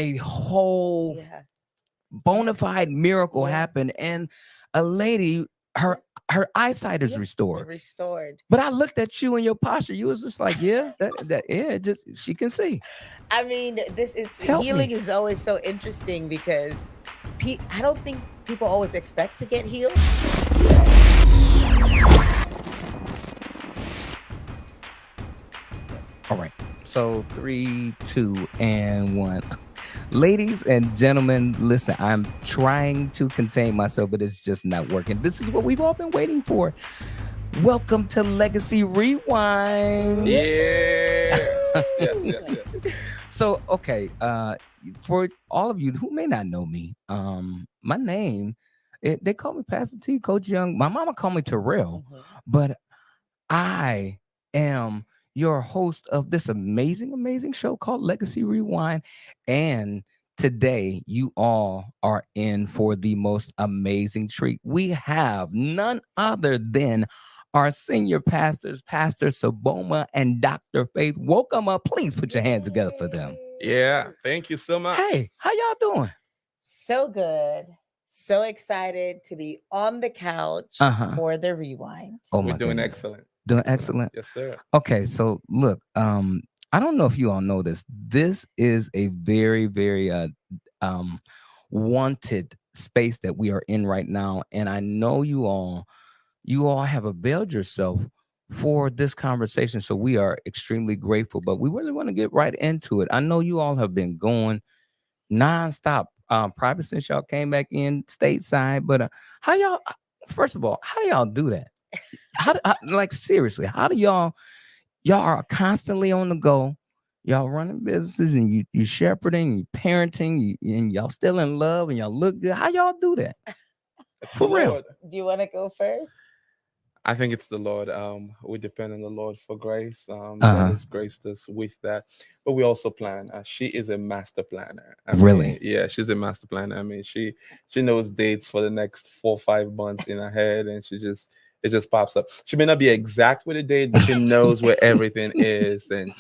a whole bona fide miracle happened, and a lady, her eyesight is restored. But I looked at you and your posture. You was just like, just she can see. I mean, healing is always so interesting because I don't think people always expect to get healed. All right. So 3, 2, and 1. Ladies and gentlemen, listen, I'm trying to contain myself, but it's just not working. This is what we've all been waiting for. Welcome to Legacy Rewind. Yes. So, okay, for all of you who may not know me, my name, they call me Pastor T, Coach Young. My mama called me Terrell, but I am your host of this amazing show called Legacy Rewind. And today, you all are in for the most amazing treat. We have none other than our senior pastors, Pastor Soboma and Dr. Faith Wokoma. Please put your hands together for them. Yeah, thank you so much. Hey, how y'all doing? So good. So excited to be on the couch for the rewind. Oh, we're doing excellent. Doing excellent. Yes, sir. Okay, so look, I don't know if you all know this. This is a very, very wanted space that we are in right now, and I know you all have availed yourself for this conversation. So we are extremely grateful. But we really want to get right into it. I know you all have been going nonstop, probably since y'all came back in stateside. But how y'all? First of all, how do y'all do that? Like seriously, how do y'all are constantly on the go, y'all running businesses, and you shepherding, you parenting, and y'all still in love, and y'all look good. How y'all do that? For real? Do you want to go first? I think it's the Lord. We depend on the Lord for grace. God has graced us with that, but we also plan. She is a master planner. Really? Yeah, she's a master planner. I mean, she knows dates for the next 4 or 5 months in her head, and it just pops up. She may not be exact with the date, but she knows where everything is, and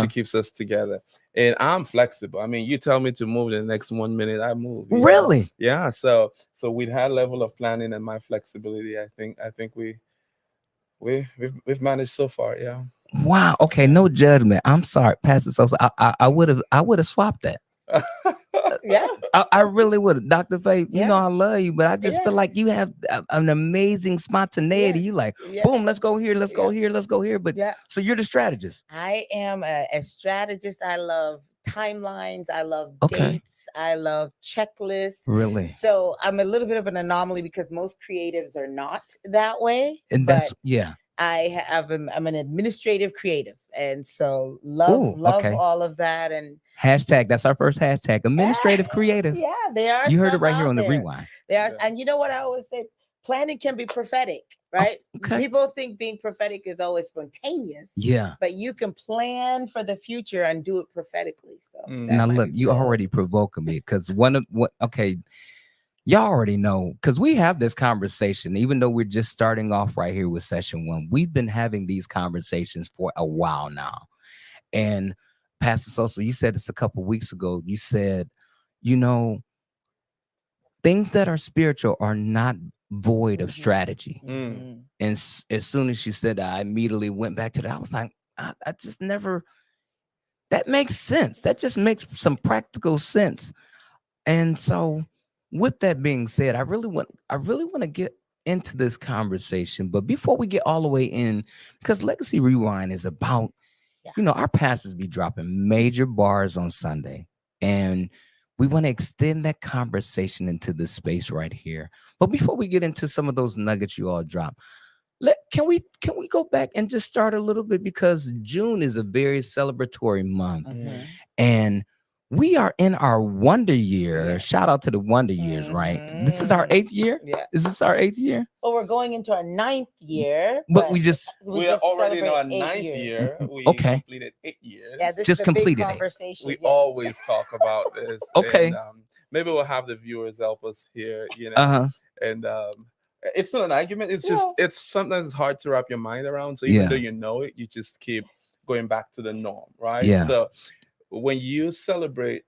she keeps us together. And I'm flexible. I mean, you tell me to move the next 1 minute, I move. Really? Know? Yeah. So with her level of planning and my flexibility, I think we've managed so far. Yeah. Wow. Okay. No judgment. I'm sorry, Pastor Sosa. I would have swapped that. Yeah. I really would have. Dr. Faith, you know I love you, but I just feel like you have an amazing spontaneity. You like, boom, let's go here, let's go here, let's go here. But so you're the strategist. I am a strategist. I love timelines. I love dates. I love checklists. Really? So I'm a little bit of an anomaly because most creatives are not that way. And that's I'm an administrative creative, and so love all of that. And hashtag, that's our first hashtag, administrative creative. Yeah, they are. You heard it right here on the Rewind. They are, and you know what I always say: planning can be prophetic, right? People think being prophetic is always spontaneous. Yeah, but you can plan for the future and do it prophetically. So now look, you already provoking me because y'all already know, because we have this conversation, even though we're just starting off right here with session 1. We've been having these conversations for a while now. And Pastor Sosa, you said this a couple weeks ago. You said, things that are spiritual are not void of strategy. And as soon as she said that, I immediately went back to that. I was like, I just never, that makes sense. That just makes some practical sense. And so with that being said, I really want to get into this conversation. But before we get all the way in, because Legacy Rewind is about, our pastors be dropping major bars on Sunday. And we want to extend that conversation into this space right here. But before we get into some of those nuggets you all drop, can we go back and just start a little bit, because June is a very celebratory month. And we are in our wonder year. Shout out to the wonder years, right? This is our 8th year. Yeah. Is this our 8th year? Well, we're going into our 9th year. But we are already in our 9th year. We completed 8 years. Yeah, this just is a completed big conversation. We always talk about this. Okay. And, maybe we'll have the viewers help us here, And it's not an argument. It's just, it's sometimes hard to wrap your mind around. So even though you know it, you just keep going back to the norm, right? Yeah. So when you celebrate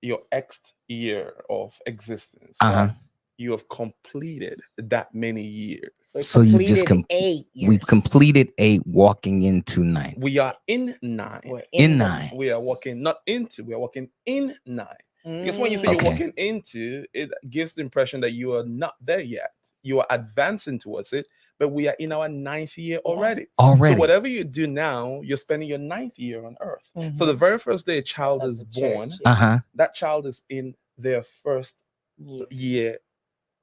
your X year of existence, Uh-huh. right? You have completed that many years. We So you just completed 8 years. we've completed 8, walking into 9. We are in 9. We're In the 9. We are walking not into, we are walking in 9. Because when you say Okay. you're walking into, it gives the impression that you are not there yet. You are advancing towards it, but we are in our 9th year already. So Already. whatever you do now, you're spending your 9th year on earth. So the very first day a child Of is the born, church, Uh-huh. that child is in their first year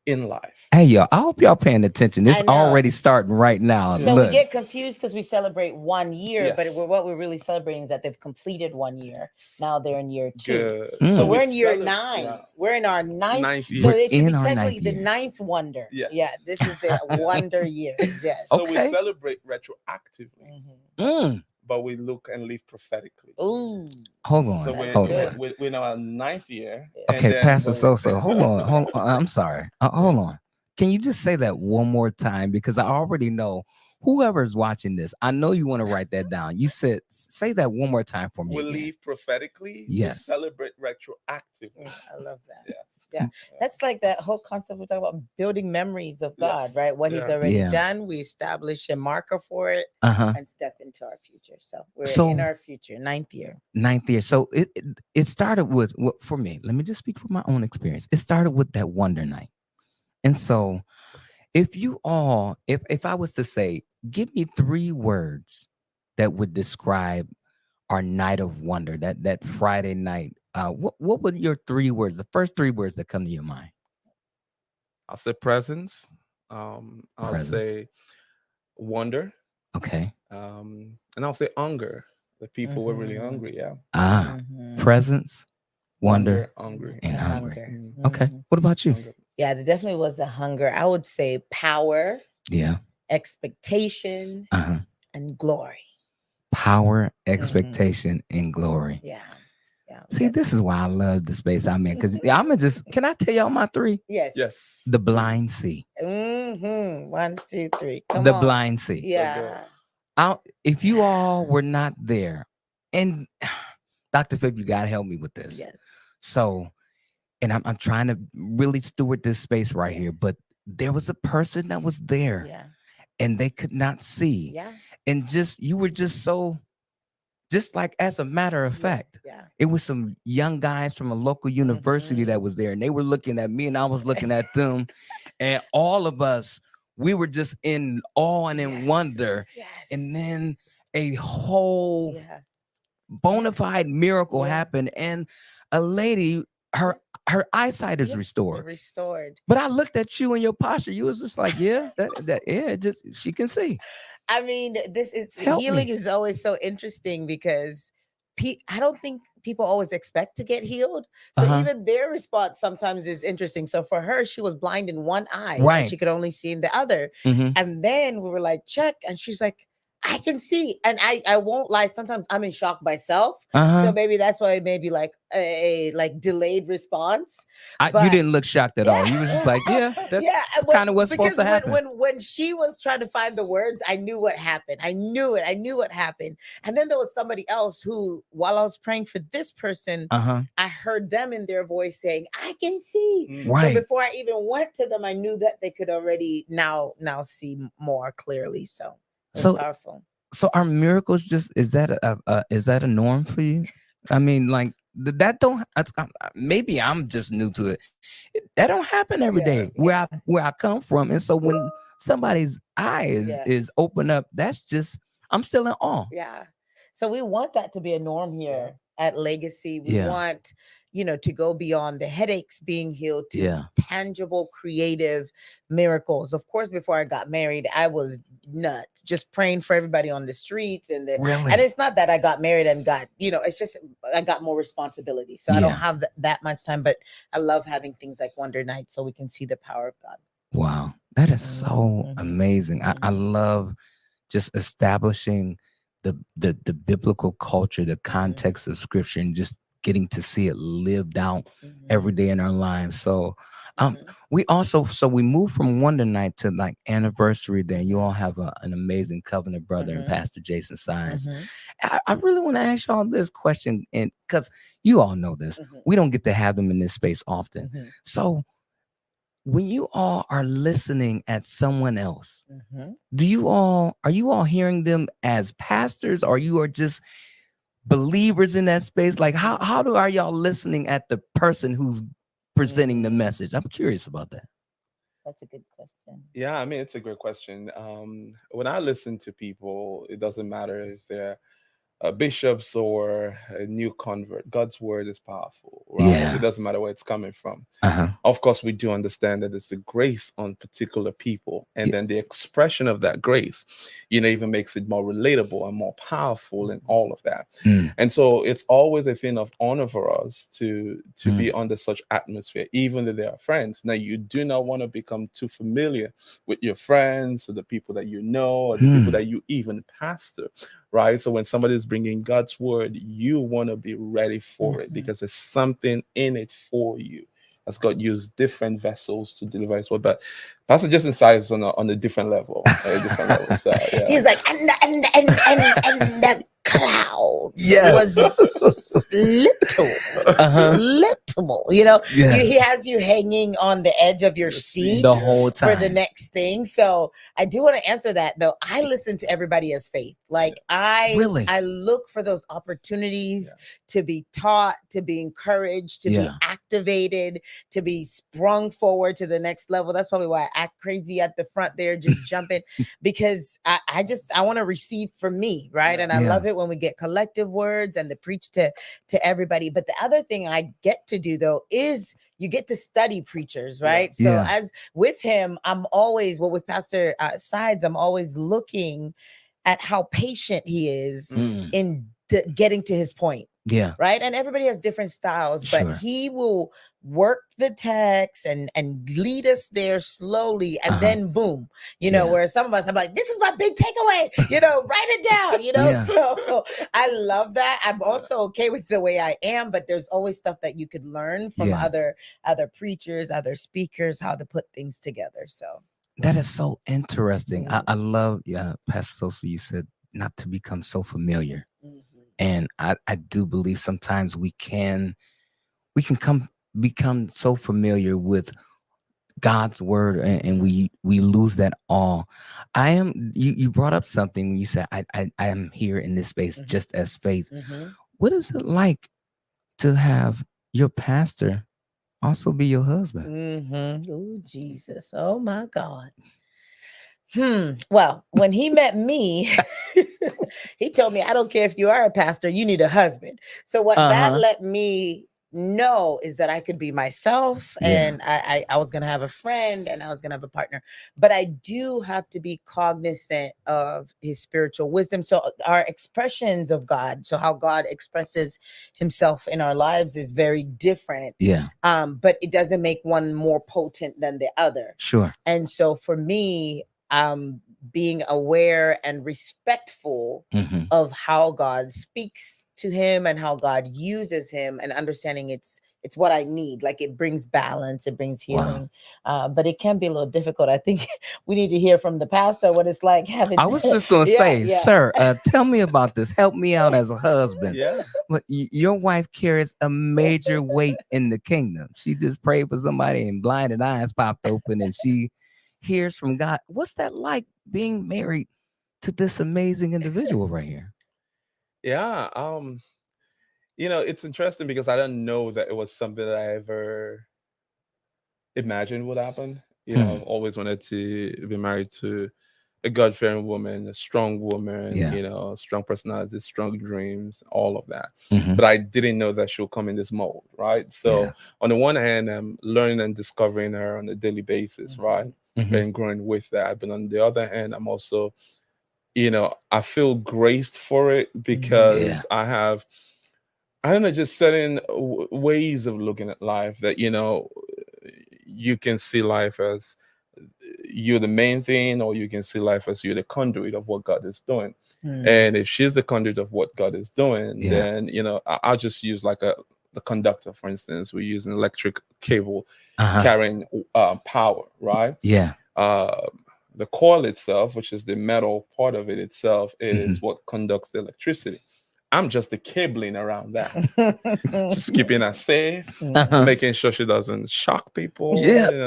in life. Hey, y'all, I hope y'all paying attention. It's I know. already starting right now. So Look. we get confused because we celebrate 1 year, but Yes. what we're really celebrating is that they've completed 1 year. Now they're in year 2. Good. So Mm. we're we in year cele- 9. yeah. We're in our 9th. 9th So year. We're it should be in our technically 9th the year. 9th wonder. Yes. Yeah, this is the wonder years. Yes. So we Okay. celebrate retroactively, Mm. but we look and live prophetically. Ooh. Hold on. So That's hold good. on. we're in our 9th year. Okay, then Pastor when we- Sosa, hold on. I'm sorry. Hold on. Can you just say that one more time? Because I already know whoever's watching this, I know you want to write that down. You said, say that one more time for me we again. live prophetically. Yes. We celebrate retroactively. I love that. Yes. Yeah, that's like that whole concept we talk about building memories of God, Yes. right? What He's Yeah. already Yeah. done, we establish a marker for it Uh-huh. and step into our future. So we're So- in our future, 9th year. 9th year. So it started with for me. Let me just speak from my own experience. It started with that wonder night. And so if I was to say, give me 3 words that would describe our night of wonder, that Friday night, what would your 3 words, the first 3 words that come to your mind? I'll say presence. I'll Presence. say wonder. Okay. And I'll say hunger. The people were really hungry. Yeah. Presence, wonder, hungry, and And hungry. hunger. Okay. What about you? Hunger. Yeah, there definitely was a hunger. I would say power, Yeah. expectation, Uh-huh. and glory. Power, expectation, and glory. Yeah. Yeah. See, this is why I love the space I'm in. Because can I tell y'all my 3? Yes. Yes. The blind see. 1, 2, 3. Come The on. blind see. Yeah. If you all were not there, and Dr. Phip, you gotta help me with this. Yes. So, and I'm trying to really steward this space right here, but there was a person that was there Yeah. and they could not see. Yeah. And you were just like, as a matter of fact, Yeah. it was some young guys from a local university that was there, and they were looking at me and I was looking at them, and all of us, we were just in awe and in wonder. Yes. And then a whole bona fide miracle happened, and a lady, her eyesight is restored. But I looked at you and your posture. You was just like, she can see. I mean, Help healing me. is always so interesting because I don't think people always expect to get healed. So even their response sometimes is interesting. So for her, she was blind in one eye, Right. and she could only see in the other. And then we were like, check, and she's like, I can see. And I won't lie, sometimes I'm in shock myself. So maybe that's why it may be like a delayed response. You didn't look shocked at all. You was just like, that's kind of what's supposed to happen. When she was trying to find the words, I knew what happened. I knew it. I knew what happened. And then there was somebody else who, while I was praying for this person, I heard them in their voice saying, I can see. Right. So before I even went to them, I knew that they could already now see more clearly. So powerful. So are miracles is that a norm for you? I mean, like that don't. Maybe I'm just new to it. That don't happen every day where I come from, and so when somebody's eyes is open up, that's just, I'm still in awe. Yeah. So we want that to be a norm here at Legacy. We want, to go beyond the headaches being healed to tangible, creative miracles. Of course, before I got married, I was nuts, just praying for everybody on the streets. And it's not that I got married and got, it's just I got more responsibility. So I don't have that much time, but I love having things like Wonder Night so we can see the power of God. Wow. That is so amazing. I love just establishing the biblical culture, the context of scripture, and just getting to see it lived out every day in our lives. So we moved from Wonder Night to like anniversary. Then you all have an amazing covenant brother and Pastor Jason Science. I really want to ask y'all this question, and because you all know this, we don't get to have them in this space often. So when you all are listening at someone else, are you all hearing them as pastors, or you are just believers in that space? Like how are y'all listening at the person who's presenting the message? I'm curious about that. That's a good question. Yeah, I mean, it's a great question. When I listen to people, it doesn't matter if they're bishops or a new convert. God's word is powerful, right? It doesn't matter where it's coming from. Of course, we do understand that it's a grace on particular people, and then the expression of that grace, even makes it more relatable and more powerful and all of that. And so it's always a thing of honor for us to be under such atmosphere, even though they are friends. Now, you do not want to become too familiar with your friends or the people that you know or the people that you even pastor, right? So when somebody is bringing God's word, you want to be ready for it, because there's something in it for you, as God used different vessels to deliver his word. But Pastor Justin Size on a different level, So yeah. He's like, and the cloud was little, he has you hanging on the edge of your seat the whole time for the next thing. So I do want to answer that, though. I listen to everybody as faith. Like I look for those opportunities to be taught, to be encouraged, to be activated, to be sprung forward to the next level. That's probably why I act crazy at the front there, just jumping, because I want to receive from me, right? And I love it when we get collective words and the preach to everybody. But the other thing I get to do, though, is you get to study preachers, right? So as with him, I'm always, with Pastor Sides, I'm always looking at how patient he is in getting to his point. Right. And everybody has different styles, but he will work the text and lead us there slowly. And then boom, where some of us, I'm like, this is my big takeaway, write it down, So I love that. I'm also okay with the way I am, but there's always stuff that you could learn from other preachers, other speakers, how to put things together. So that is so interesting. I love, Pastor Sosa, you said not to become so familiar. And I do believe sometimes we can become so familiar with God's word, and we lose that awe. You brought up something when you said I am here in this space just as faith. What is it like to have your pastor also be your husband? Oh, Jesus. Oh my God. Well, when he met me, he told me, I don't care if you are a pastor, you need a husband. So what that let me know is that I could be myself, and I was going to have a friend, and I was going to have a partner, but I do have to be cognizant of his spiritual wisdom. So our expressions of God, so how God expresses himself in our lives is very different. But it doesn't make one more potent than the other. Sure. And so for me, being aware and respectful of how God speaks to him and how God uses him, and understanding it's what I need. Like, it brings balance, it brings healing. But it can be a little difficult. I think we need to hear from the pastor what it's like having. I was just going to say, sir, tell me about this. Help me out as a husband. But your wife carries a major weight in the kingdom. She just prayed for somebody and blinded eyes popped open, and she hears from God. What's that like, being married to this amazing individual right here? Yeah, it's interesting because I didn't know that it was something that I ever imagined would happen. I've always wanted to be married to a God-fearing woman, a strong woman, strong personality, strong dreams, all of that. But I didn't know that she'll come in this mold, right? So on the one hand, I'm learning and discovering her on a daily basis, right? And growing with that. But on the other hand, I'm also, I feel graced for it, because I don't know, just certain ways of looking at life that, you can see life as you're the main thing, or you can see life as you're the conduit of what God is doing. And if she's the conduit of what God is doing, then, I'll just use like the conductor, for instance. We use an electric cable carrying power, right? Yeah. The coil itself, which is the metal part of it itself, is what conducts the electricity. I'm just the cabling around that, just keeping her safe, making sure she doesn't shock people,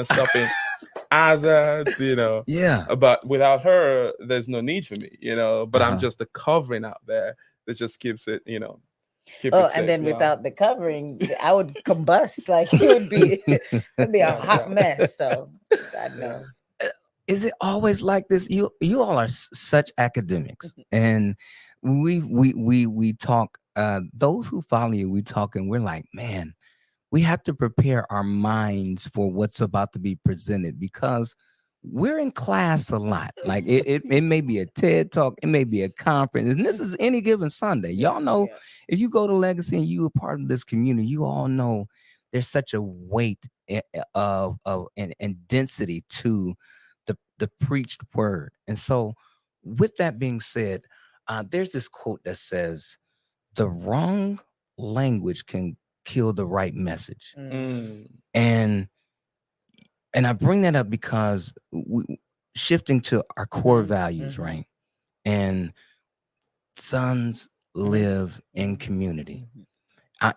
stopping hazards, Yeah. But without her, there's no need for me, But I'm just the covering out there that just keeps it, keep it safe, and then without the covering, I would combust. Like it would be a hot mess. So God knows. Is it always like this? You all are such academics, and we talk. Those who follow you, we talk, and we're like, man, we have to prepare our minds for what's about to be presented because we're in class a lot. Like it may be a TED talk, it may be a conference, and this is any given Sunday. Y'all know if you go to Legacy and you are part of this community, you all know there's such a weight of and density to the preached word. And so with that being said, there's this quote that says, the wrong language can kill the right message. And I bring that up because shifting to our core values, right? And sons live in community.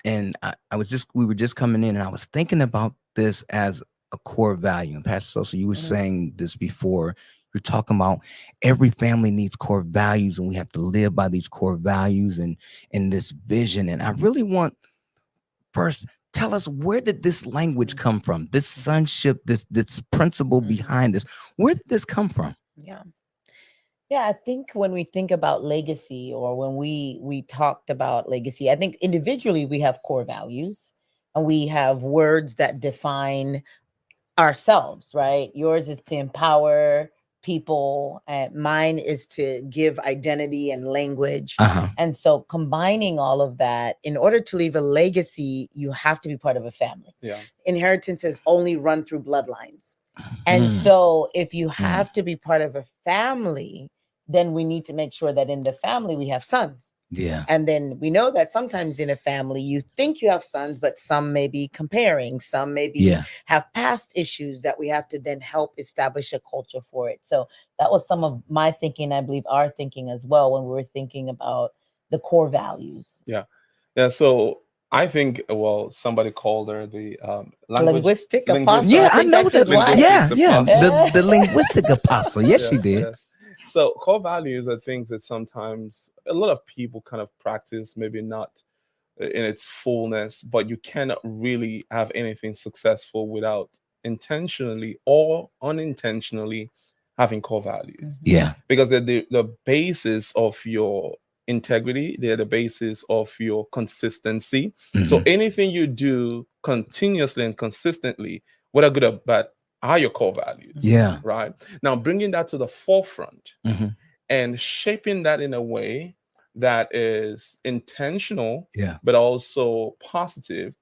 We were just coming in and I was thinking about this as a core value. And Pastor Sosa, you were saying this before. You're talking about every family needs core values and we have to live by these core values and this vision. And I really want, first, tell us, where did this language come from? This sonship, this principle behind this, where did this come from? Yeah, I think when we think about legacy, or when we talked about legacy, I think individually we have core values and we have words that define ourselves, right? Yours is to empower people, and mine is to give identity and language. And so combining all of that, in order to leave a legacy, you have to be part of a family. Inheritances only run through bloodlines. And so if you have to be part of a family, then we need to make sure that in the family we have sons. And then we know that sometimes in a family, you think you have sons, but some may be comparing, some maybe have past issues that we have to then help establish a culture for it. So that was some of my thinking, I believe our thinking as well, when we were thinking about the core values. So I think, somebody called her the linguistic apostle. Yeah, I think that's his wife. The linguistic apostle. Yes, she did. So core values are things that sometimes a lot of people kind of practice, maybe not in its fullness, but you cannot really have anything successful without intentionally or unintentionally having core values. Because they're the basis of your integrity, they're the basis of your consistency. So anything you do continuously and consistently, whether good or bad, are your core values. Right. Now, bringing that to the forefront and shaping that in a way that is intentional, but also positive,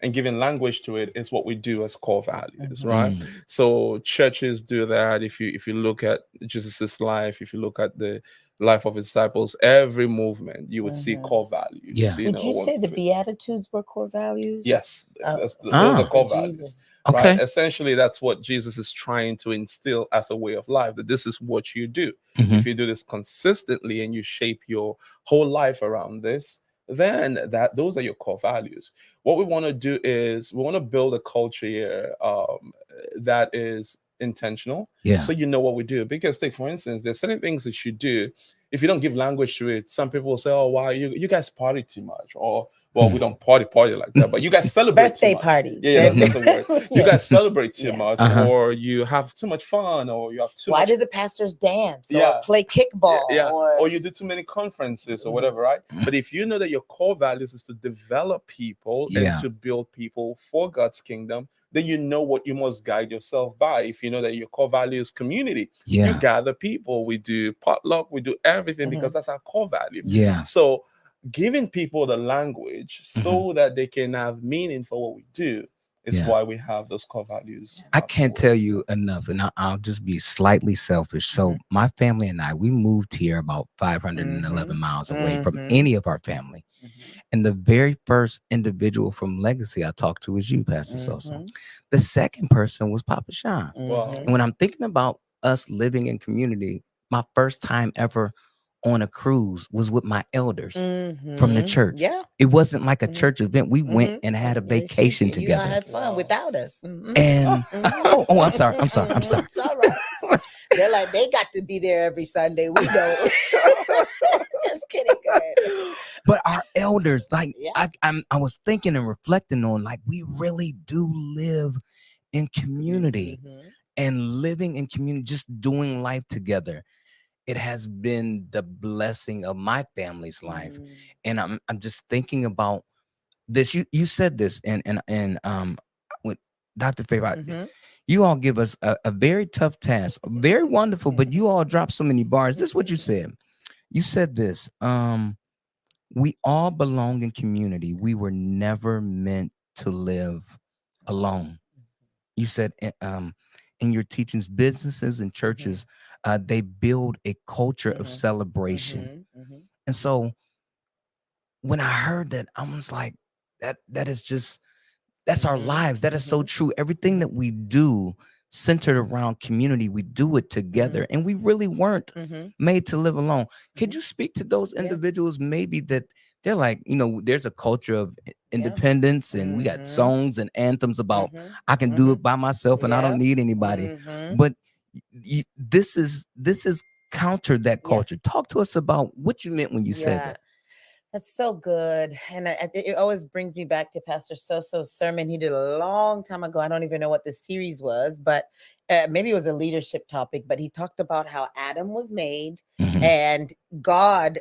and giving language to it is what we do as core values, right? So churches do that. If you look at Jesus's life, if you look at the life of his disciples, every movement you would see core values. Would you say the Beatitudes were core values? Yes, those are core values. Right? Essentially, that's what Jesus is trying to instill as a way of life, that this is what you do. If you do this consistently and you shape your whole life around this, then those are your core values. What we want to do is we want to build a culture here that is intentional. So you know what we do. Because take, for instance, there's certain things that you do. If you don't give language to it, some people will say, oh, wow, you guys party too much. Or, well, we don't party like that, but you guys celebrate birthday too much. parties. That's a word. You guys celebrate too much, or you have too much fun, or you have too much. Why do the pastors dance or play kickball? Or you do too many conferences or whatever, right? But if you know that your core values is to develop people and to build people for God's kingdom, then you know what you must guide yourself by. If you know that your core value is community, you gather people. We do potluck, we do everything because that's our core value. So giving people the language so that they can have meaning for what we do It's why we have those core values. I can't tell you enough, and I'll just be slightly selfish. So my family and I, we moved here about 511 miles away from any of our family. And the very first individual from Legacy I talked to was you, Pastor Soso. The second person was Papa Sean. And when I'm thinking about us living in community, my first time ever on a cruise was with my elders from the church. It wasn't like a church event. We went and had a vacation together. You had fun without us. And I'm sorry. It's all right. They're like, they got to be there every Sunday. We don't. Just kidding. Go ahead. But our elders, like I was thinking and reflecting on, like, we really do live in community and living in community, just doing life together. It has been the blessing of my family's life. And I'm just thinking about this. You said this and with Dr. Favor, you all give us a very tough task, very wonderful, but you all drop so many bars. This is what you said. You said this. We all belong in community. We were never meant to live alone. You said in your teachings, businesses and churches, they build a culture of celebration. And so when I heard that, I was like, that is just, that's our lives. That is so true. Everything that we do centered around community, we do it together, and we really weren't made to live alone. Could you speak to those individuals maybe that they're like, there's a culture of independence and we got songs and anthems about I can do it by myself and I don't need anybody. But this is counter that culture. Talk to us about what you meant when you said that. That's so good. And it always brings me back to Pastor Soso's sermon he did a long time ago. I don't even know what the series was, but maybe it was a leadership topic, but he talked about how Adam was made and God,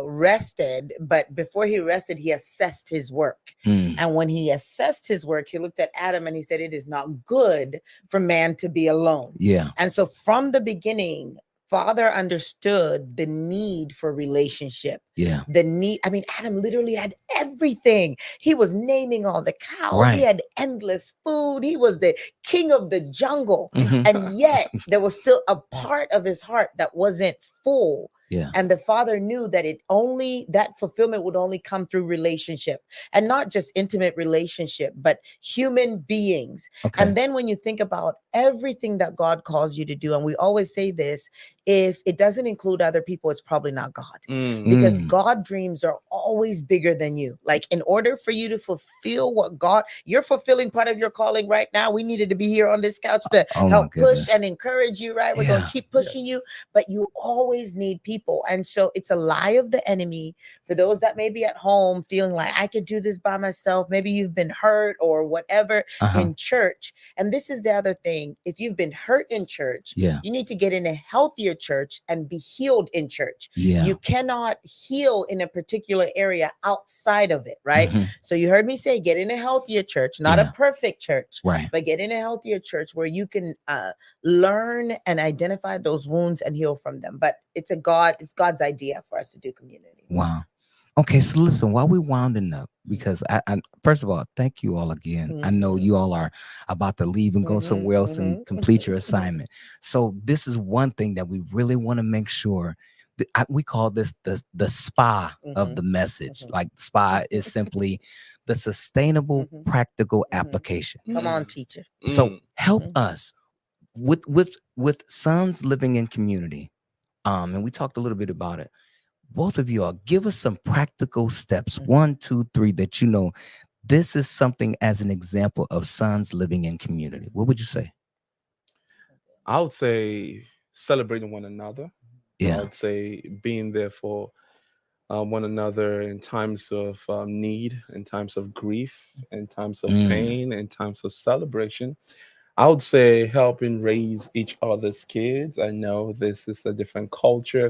rested. But before he rested, he assessed his work. And when he assessed his work, he looked at Adam and he said, it is not good for man to be alone. And so from the beginning, Father understood the need for relationship. The need. I mean, Adam literally had everything. He was naming all the cows. He had endless food. He was the king of the jungle. And yet there was still a part of his heart that wasn't full. And the Father knew that that fulfillment would only come through relationship, and not just intimate relationship, but human beings. And then when you think about everything that God calls you to do, and we always say this, if it doesn't include other people, it's probably not God, because God dreams are always bigger than you. Like, in order for you to fulfill what you're fulfilling part of your calling right now. We needed to be here on this couch to help push and encourage you, right? We're going to keep pushing you, but you always need people. And so it's a lie of the enemy for those that may be at home feeling like I could do this by myself. Maybe you've been hurt or whatever in church. And this is the other thing. If you've been hurt in church, you need to get in a healthier church and be healed in church. You cannot heal in a particular area outside of it, right? So you heard me say, get in a healthier church, not a perfect church, but get in a healthier church where you can learn and identify those wounds and heal from them. But it's God's idea for us to do community. Wow. Okay, so listen, while we're winding up, because I first of all, thank you all again. I know you all are about to leave and go somewhere else and complete your assignment. So this is one thing that we really want to make sure that we call this the SPA of the message. Like, SPA is simply the sustainable, practical application. Come on, teacher. So help us with sons living in community. And we talked a little bit about it. Both of you all, give us some practical steps, 1, 2, 3, that this is something as an example of sons living in community. What would you say? I would say celebrating one another. I would say being there for one another in times of need, in times of grief, in times of pain, in times of celebration. I would say helping raise each other's kids. I know this is a different culture,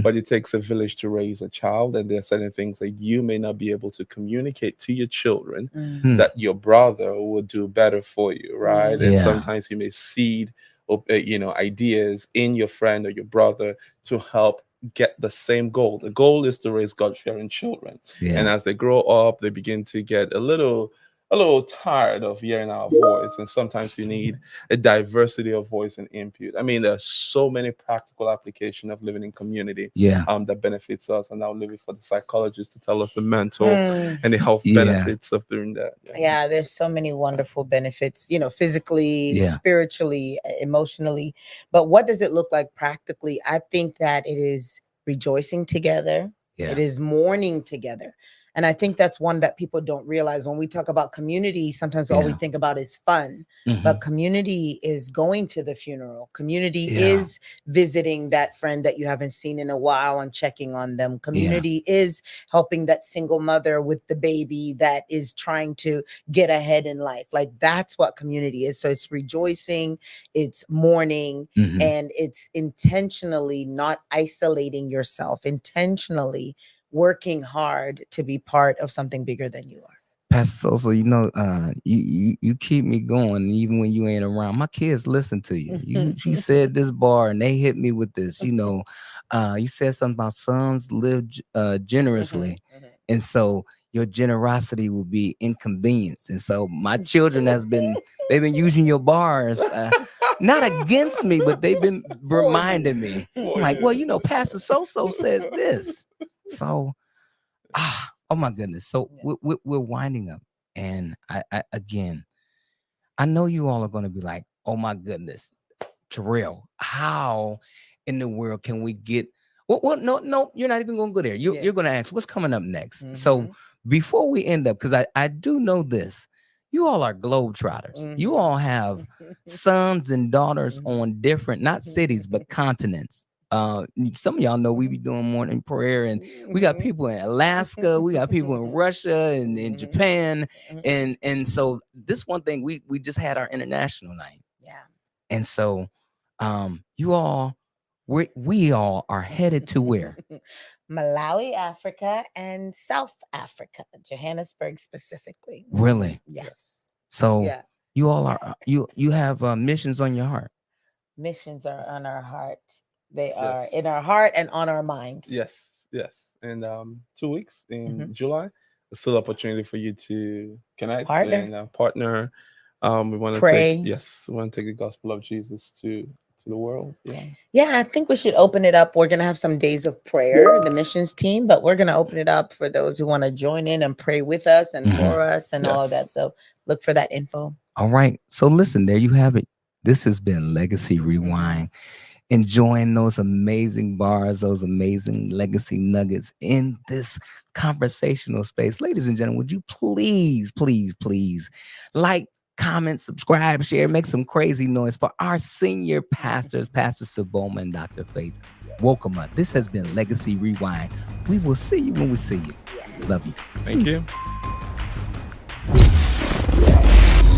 but it takes a village to raise a child. And there are certain things that you may not be able to communicate to your children that your brother would do better for you, right? And sometimes you may seed ideas in your friend or your brother to help get the same goal. The goal is to raise God-fearing children. And as they grow up, they begin to get a little a little tired of hearing our voice, and sometimes you need a diversity of voice and input. I mean, there's so many practical application of living in community that benefits us, and I'll leave it for the psychologist to tell us the mental and the health benefits of doing that. Yeah, there's so many wonderful benefits, you know, physically, spiritually, emotionally. But what does it look like practically? I think that it is rejoicing together. It is mourning together. And I think that's one that people don't realize. When we talk about community, sometimes all we think about is fun. But community is going to the funeral. Community is visiting that friend that you haven't seen in a while and checking on them. Community is helping that single mother with the baby that is trying to get ahead in life. Like, that's what community is. So it's rejoicing, it's mourning, and it's intentionally not isolating yourself, intentionally working hard to be part of something bigger than you are. Pastor Soso, you know, you keep me going even when you ain't around. My kids listen to you. You said this bar and they hit me with this. You know, you said something about sons live generously, and so your generosity will be inconvenienced. And so my children they've been using your bars, not against me, but they've been reminding me. I'm like, well, you know, Pastor Soso said this. So, oh my goodness. So we're winding up. And I again, I know you all are going to be like, oh my goodness, Terrell, how in the world can we get, well, no, you're not even going to go there. You're going to ask, what's coming up next? So before we end up, because I do know this, you all are globetrotters. You all have sons and daughters on different, not cities, but continents. Some of y'all know we be doing morning prayer, and we got people in Alaska, we got people in Russia and in Japan, and so this one thing we just had our international night, and so you all, we all are headed to where? Malawi, Africa, and South Africa, Johannesburg specifically. Really? Yes. So you all are you have missions on your heart. Missions are on our heart. They are in our heart and on our mind. Yes. And 2 weeks in July, there's still opportunity for you to connect and partner. We want to pray. We want to take the gospel of Jesus to the world. I think we should open it up. We're going to have some days of prayer, the missions team, but we're going to open it up for those who want to join in and pray with us and for us and all of that. So look for that info. All right. So listen, there you have it. This has been Legacy Rewind. Enjoying those amazing bars, those amazing legacy nuggets in this conversational space. Ladies and gentlemen, would you please like, comment, subscribe, share, make some crazy noise for our senior pastors, Pastor Soboma and Dr. Faith Wokoma. This has been Legacy Rewind. We will see you when we see you. Love you. Thank you.